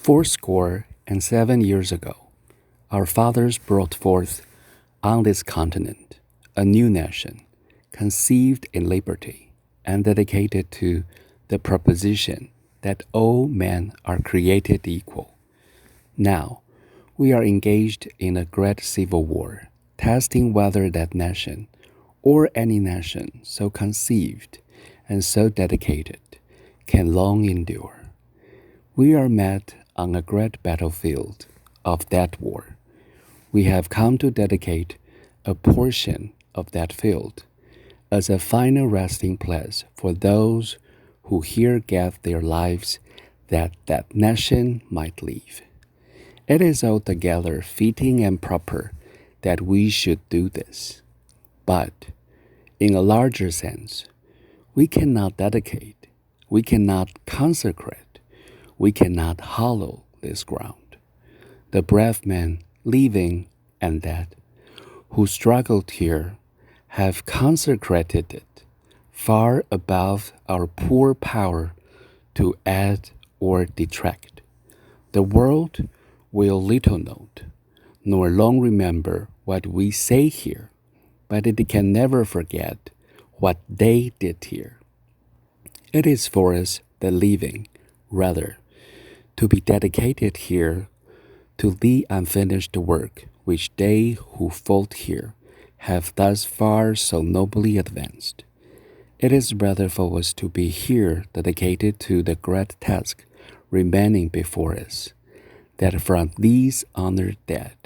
fourscore and 7 years ago, our fathers brought forth on this continent a new nation, conceived in liberty and dedicated to the proposition that all men are created equal. Now, we are engaged in a great civil war, testing whether that nation, or any nation so conceived and so dedicated, can long endure. We are met on a great battlefield of that war. We have come to dedicate a portion of that field as a final resting place for those who here gave their lives that that nation might live. It is altogether fitting and proper that we should do this. But, in a larger sense, we cannot dedicate, we cannot consecrate, we cannot hallow this ground. The brave men living and dead who struggled here have consecrated it far above our poor power to add or detract. The world will little note, nor long remember what we say here, but it can never forget what they did here. It is for us, the living, rather, to be dedicated here to the unfinished work which they who fought here have thus far so nobly advanced. It is rather for us to be here dedicated to the great task remaining before us, that from these honored dead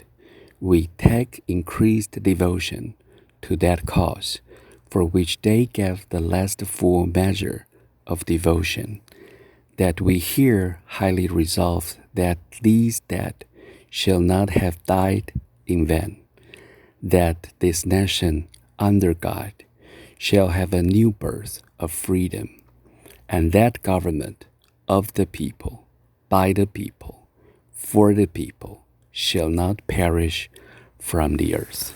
we take increased devotion to that cause for which they gave the last full measure of devotion, that we here highly resolve that these dead shall not have died in vain, that this nation under God shall have a new birth of freedom, and that government of the people, by the people, for the people, shall not perish from the earth.